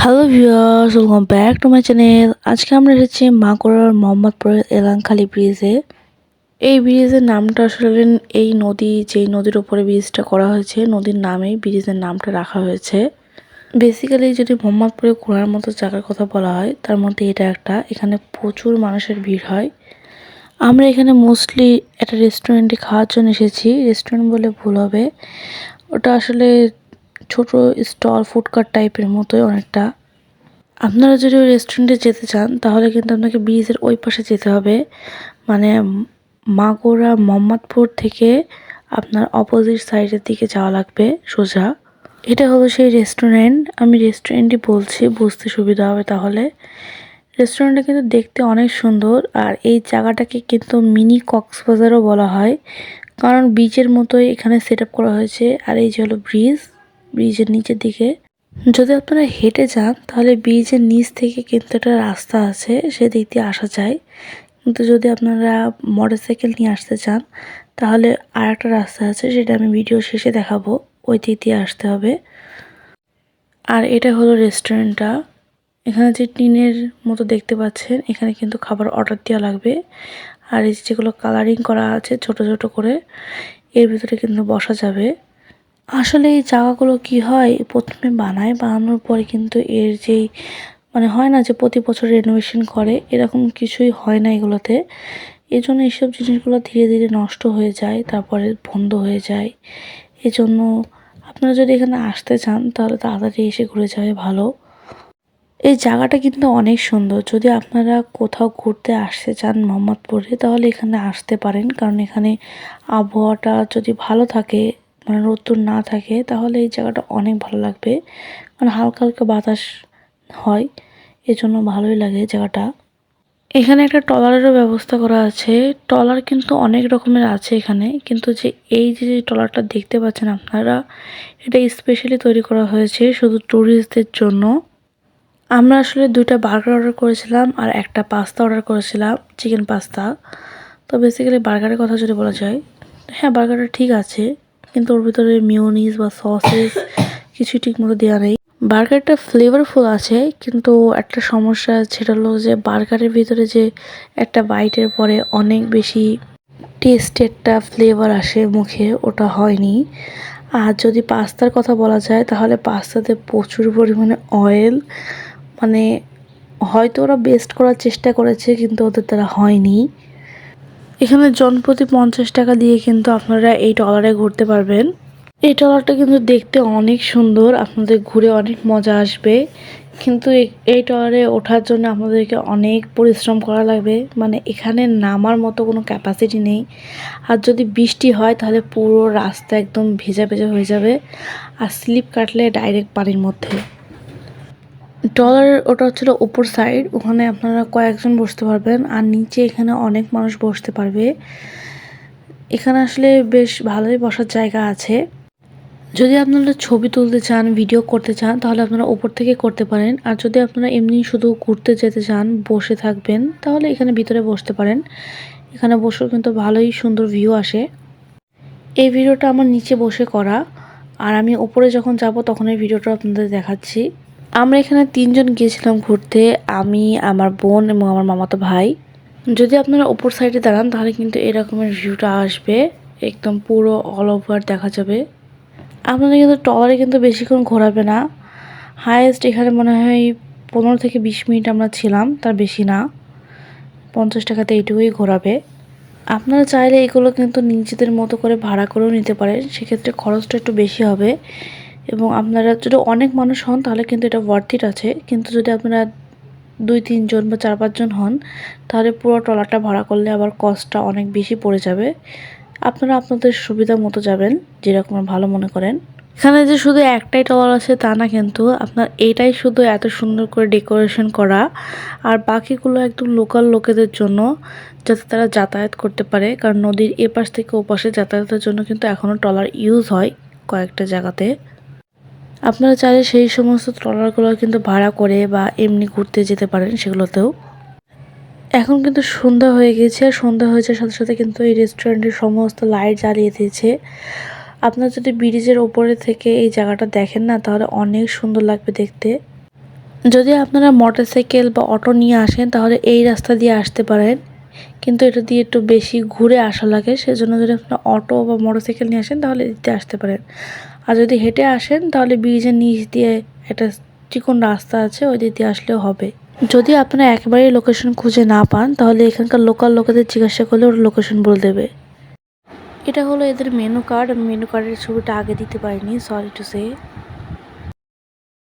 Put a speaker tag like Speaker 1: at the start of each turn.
Speaker 1: Hello viewers, welcome back to my channel. আজকে আমরা এসেছি মাগুরার মোহাম্মদপুরের এলাংখালী ব্রিজে। এই ব্রিজের নামটা আসলে এই নদী, যেই নদীর উপরে ব্রিজটা করা হয়েছে, নদীর নামেই ব্রিজের নামটা রাখা হয়েছে। বেসিক্যালি যদি মোহাম্মদপুরে ঘোরার মতো জায়গার কথা বলা হয়, তার মধ্যে এটা একটা। এখানে প্রচুর মানুষের ভিড় হয়। আমরা এখানে মোস্টলি একটা রেস্টুরেন্টে খাওয়ার জন্য এসেছি। রেস্টুরেন্ট বলে ভুল হবে, ওটা আসলে ছোট স্টল ফুডকার্ট টাইপের মতোই অনেকটা। আপনারা যদি ওই রেস্টুরেন্টে যেতে চান তাহলে কিন্তু আপনাকে ব্রিজের ওই পাশে যেতে হবে, মানে মাগুরা মোহাম্মদপুর থেকে আপনার অপোজিট সাইডের দিকে যাওয়া লাগবে সোজা। এটা হলো সেই রেস্টুরেন্ট। আমি রেস্টুরেন্টই বলছি, বুঝতে সুবিধা হবে তাহলে। রেস্টুরেন্টটা কিন্তু দেখতে অনেক সুন্দর, আর এই জায়গাটাকে কিন্তু মিনি কক্সবাজারও বলা হয়, কারণ বিচের মতোই এখানে সেট আপ করা হয়েছে। আর এই যে হলো ব্রিজ, ব্রিজের নিচের দিকে যদি আপনারা হেঁটে যান তাহলে ব্রিজের নিচ থেকে কিন্তু একটা রাস্তা আছে, সেদিক দিয়ে আসা যায়। কিন্তু যদি আপনারা মোটরসাইকেল নিয়ে আসতে চান তাহলে আর একটা রাস্তা আছে, সেটা আমি ভিডিও শেষে দেখাবো, ওই দিক দিয়ে আসতে হবে। আর এটা হলো রেস্টুরেন্টটা। এখানে যে টিনের মতো দেখতে পাচ্ছেন, এখানে কিন্তু খাবার অর্ডার দেওয়া লাগবে। আর এই যেগুলো কালারিং করা আছে ছোট ছোট করে, এর ভিতরে কিন্তু বসা যাবে। আসলে এই জায়গাগুলো কি হয়, প্রথমে বানানোর পরে কিন্তু এর যেই হয় না যে প্রতি বছর রেনোভেশন করে, এরকম কিছুই হয় না এগুলোতে। এই জন্য এইসব জিনিসগুলো ধীরে ধীরে নষ্ট হয়ে যায়, তারপরে বন্ধ হয়ে যায়। এজন্য আপনারা যদি এখানে আসতে চান তাহলে তাড়াতাড়ি এসে ঘুরে যাওয়াই ভালো। এই জায়গাটা কিন্তু অনেক সুন্দর। যদি আপনারা কোথাও ঘুরতে আসতে চান মোহাম্মদপুরে তাহলে এখানে আসতে পারেন, কারণ এখানে আবহাওয়াটা যদি ভালো থাকে, রোদ্দুর না থাকে, তাহলে এই জায়গাটা অনেক ভালো লাগবে। কারণ হালকা হালকা বাতাস হয়, এজন্য ভালোই লাগে জায়গাটা। এখানে একটা ট্রলারেরও ব্যবস্থা করা আছে। ট্রলার কিন্তু অনেক রকমের আছে এখানে, কিন্তু যে এই যে ট্রলারটা দেখতে পাচ্ছেন আপনারা, এটা স্পেশালি তৈরি করা হয়েছে শুধু ট্যুরিস্টদের জন্য। আমরা আসলে 2টা বার্গার অর্ডার করেছিলাম আর একটা পাস্তা অর্ডার করেছিলাম, চিকেন পাস্তা। তো বেসিক্যালি বার্গারের কথা যদি বলা যায়, হ্যাঁ বার্গারটা ঠিক আছে, কিন্তু ওর ভিতরে মিওনিজ বা সসেস কিছুই ঠিক মতো দেওয়া নেই। বার্গারটা ফ্লেভারফুল আছে, কিন্তু একটা সমস্যা, সেটা হলো যে বার্গারের ভিতরে যে একটা বাইটের পরে অনেক বেশি টেস্টেডটা ফ্লেভার আসে মুখে, ওটা হয়নি। আর যদি পাস্তার কথা বলা যায় তাহলে পাস্তাতে প্রচুর পরিমাণে অয়েল, মানে হয়তো ওরা বেস্ট করার চেষ্টা করেছে কিন্তু ওদের দ্বারা হয়নি। এখানে জনপ্রতি 50 টাকা দিয়ে কিন্তু আপনারা এই ট্রলারে ঘুরতে পারবেন। এই ট্রলারটা কিন্তু দেখতে অনেক সুন্দর, আপনাদের ঘুরে অনেক মজা আসবে। কিন্তু এই ট্রলারে ওঠার জন্য আপনাদেরকে অনেক পরিশ্রম করা লাগবে, মানে এখানে নামার মতো কোনো ক্যাপাসিটি নেই। আর যদি বৃষ্টি হয় তাহলে পুরো রাস্তা একদম ভেজা ভেজা হয়ে যাবে, আর স্লিপ কাটলে ডাইরেক্ট পানির মধ্যে। ট্রলারের ওটা হচ্ছিল উপর সাইড, ওখানে আপনারা কয়েকজন বসতে পারবেন, আর নিচে এখানে অনেক মানুষ বসতে পারবে। এখানে আসলে বেশ ভালোই বসার জায়গা আছে। যদি আপনারা ছবি তুলতে চান, ভিডিও করতে চান, তাহলে আপনারা উপর থেকে করতে পারেন। আর যদি আপনারা এমনি শুধু ঘুরতে যেতে চান, বসে থাকবেন, তাহলে এখানে ভিতরে বসতে পারেন। এখানে বসেও কিন্তু ভালোই সুন্দর ভিউ আসে। এই ভিডিওটা আমার নিচে বসে করা, আর আমি উপরে যখন যাব তখন এই ভিডিওটা আপনাদের দেখাচ্ছি। আমরা এখানে 3জন গিয়েছিলাম ঘুরতে, আমি, আমার বোন এবং আমার মামাতো ভাই। যদি আপনারা উপর সাইডে দাঁড়ান তাহলে কিন্তু এরকমের ভিউটা আসবে, একদম পুরো অল ওভার দেখা যাবে। আপনাদের কিন্তু ট্রলারে কিন্তু বেশিক্ষণ ঘোরাবে না। হায়েস্ট এখানে মনে হয় 15 থেকে 20 মিনিট আমরা ছিলাম, তার বেশি না। 50 টাকাতে এইটুকুই ঘোরাবে। আপনারা চাইলে এগুলো কিন্তু নিজেদের মতো করে ভাড়া করেও নিতে পারেন, সেক্ষেত্রে খরচটা একটু বেশি হবে। এবং আপনারা যদি অনেক মানুষ হন তাহলে কিন্তু এটা ওয়ার্থ ইট আছে, কিন্তু যদি আপনারা 2-3 জন বা 4-5 জন হন তাহলে পুরো ট্রলারটা ভাড়া করলে আবার কস্টটা অনেক বেশি পড়ে যাবে। আপনারা আপনাদের সুবিধা মতো যাবেন, যেরকম ভালো মনে করেন। এখানে যে শুধু একটাই ট্রলার আছে তা না, কিন্তু আপনার এইটাই শুধু এত সুন্দর করে ডেকোরেশন করা, আর বাকিগুলো একদম লোকাল লোকেদের জন্য, যাতে তারা যাতায়াত করতে পারে। কারণ নদীর এপাশ থেকে ওপাশে যাতায়াতের জন্য কিন্তু এখনও ট্রলার ইউজ হয় কয়েকটা জায়গাতে। আপনারা চাইলে সেই সমস্ত ট্রলারগুলো কিন্তু ভাড়া করে বা এমনি ঘুরতে যেতে পারেন সেগুলোতেও। এখন কিন্তু সন্ধ্যা হয়ে গেছে, আর সন্ধ্যা হয়ে যাওয়ার সাথে সাথে কিন্তু এই রেস্টুরেন্টের সমস্ত লাইট জ্বালিয়ে দিয়েছে। আপনারা যদি ব্রিজের ওপরে থেকে এই জায়গাটা দেখেন না তাহলে অনেক সুন্দর লাগবে দেখতে। যদি আপনারা মোটরসাইকেল বা অটো নিয়ে আসেন তাহলে এই রাস্তা দিয়ে আসতে পারেন, কিন্তু এটা দিয়ে একটু বেশি ঘুরে আসা লাগে। সেজন্য যদি আপনারা অটো বা মোটরসাইকেল নিয়ে আসেন তাহলে এদিকে আসতে পারেন। আর যদি হেঁটে আসেন তাহলে ব্রিজের নিচ দিয়ে একটা চিকন রাস্তা আছে, ওই দিক দিয়ে আসলেও হবে। যদি আপনারা একেবারেই লোকেশন খুঁজে না পান তাহলে এখানকার লোকাল লোকেদের জিজ্ঞাসা করলে ওরা লোকেশন বলে দেবে। এটা হলো এদের মেনু কার্ড। আমি মেনু কার্ডের ছবিটা আগে দিতে পারিনি, সরি টু সে।